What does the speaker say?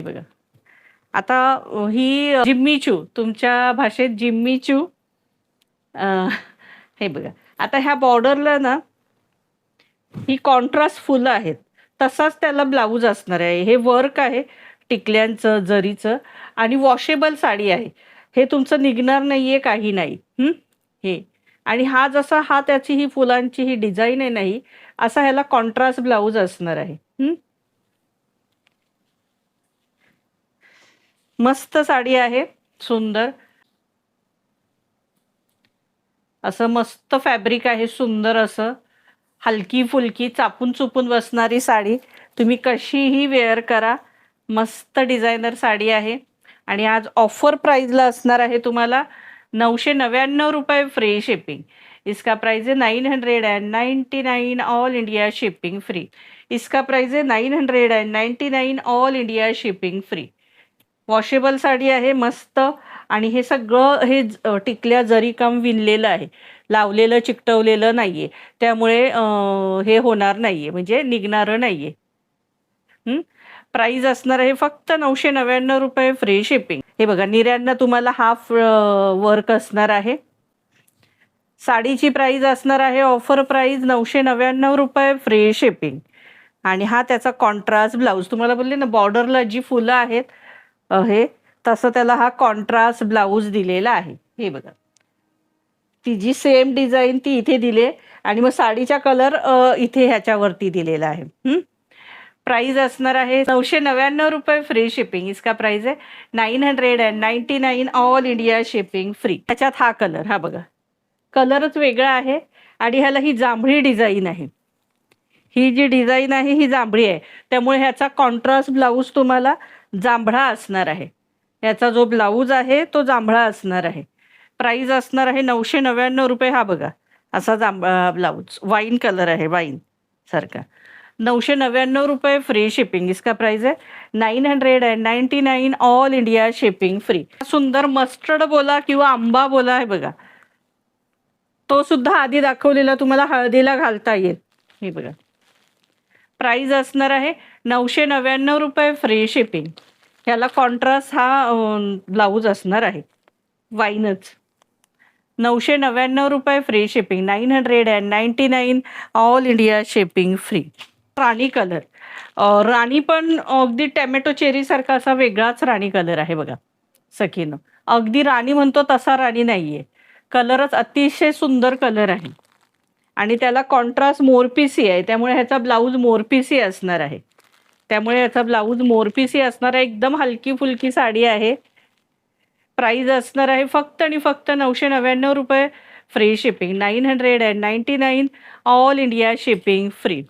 बघा. आता ही जिम्मीचू, तुमच्या भाषेत जिम्मीचू. अ, हे बघा. आता ह्या बॉर्डरला ना ही कॉन्ट्रास्ट फुलं आहेत. तसाच त्याला ब्लाऊज असणार आहे. हे वर्क आहे टिकल्यांचं, जरीचं आणि वॉशेबल साडी आहे. हे तुमचं निघणार नाहीये, काही नाही. हे आणि हा जसा हा त्याची ही फुलांची ही डिझाइन आहे नाही, असा ह्याला कॉन्ट्रास्ट ब्लाऊज असणार आहे. मस्त साडी आहे, सुंदर. असं मस्त फॅब्रिक आहे, सुंदर असं. हलकी फुलकी चापून चुपून बसणारी साडी तुम्ही कशीही वेअर करा. मस्त डिझायनर साडी आहे आणि आज ऑफर प्राइसला असणार आहे तुम्हाला 999 रुपये फ्री शिपिंग. इसका प्राइस है 999 ऑल इंडिया शिपिंग फ्री. इसका प्राइस है 999 all India shipping free. Washable sari आहे मस्त आणि हे सगळं हे टिकल्या जरी काम विणलेलं आहे, लावलेलं चिकटवलेलं नाहीये, त्यामुळे हे होणार नाहीये, म्हणजे निघणारं नाहीये. प्राइस असणार आहे फक्त 999 रुपये फ्री शिपिंग. हे बघा, निऱ्यांना तुम्हाला हाफ वर्क असणार आहे. साडीची प्राइस असणार आहे ऑफर प्राइस 999 रुपये फ्री शिपिंग. आणि हा त्याचा कॉन्ट्रास्ट ब्लाऊज. तुम्हाला बोलले ना बॉर्डरला जी फुलं आहेत हे तसं त्याला हा कॉन्ट्रास्ट ब्लाऊज दिलेला आहे. हे बघा, ती जी सेम डिझाईन ती इथे दिले आणि मग साडीचा कलर इथे ह्याच्यावरती दिलेला आहे. प्राइस असणार आहे 999 रुपये फ्री शिपिंग. इसका प्राइस आहे 999 ऑल इंडिया शिपिंग फ्री. त्याच्यात हा कलर, हा बघा, कलरच वेगळा आहे आणि ह्याला ही जांभळी डिझाईन आहे. ही जी डिझाईन आहे ही जांभळी आहे, त्यामुळे ह्याचा कॉन्ट्रास्ट ब्लाऊज तुम्हाला जांभळा असणार आहे. याचा जो ब्लाऊज आहे तो जांभळा असणार आहे. प्राइस असणार आहे 999 रुपये. हा बघा, असा जांभळा ब्लाऊज, वाईन कलर आहे, वाईन सारखा. 999 रुपये फ्री शिपिंग. इसका प्राइस है 999 ऑल इंडिया शिपिंग फ्री. सुंदर मस्टर्ड बोला किंवा आंबा बोला आहे बघा, तो सुद्धा आधी दाखवलेला तुम्हाला हळदीला घालता येईल. हे बघा, प्राइस असणार आहे 999 रुपये फ्री शिपिंग. ह्याला कॉन्ट्रास्ट हा ब्लाऊज असणार आहे, वाईनच. 999 रुपये free shipping. 999 all India shipping free. Rani colour, rani पण अगदी टॅमॅटो चेरी सारखा असा वेगळाच राणी कलर आहे बघा. सखीनं अगदी राणी म्हणतो तसा राणी नाहीये, कलरच अतिशय सुंदर कलर आहे आणि त्याला कॉन्ट्रास्ट मोरपिसी आहे, त्यामुळे ह्याचा ब्लाऊज मोरपिसी असणार आहे. त्यामुळे याचा ब्लाऊज मोरपिसी असणार आहे. एकदम हलकी फुलकी साडी आहे. प्राइस असणार आहे फक्त आणि फक्त 999 रुपये free shipping. 999 all India shipping free.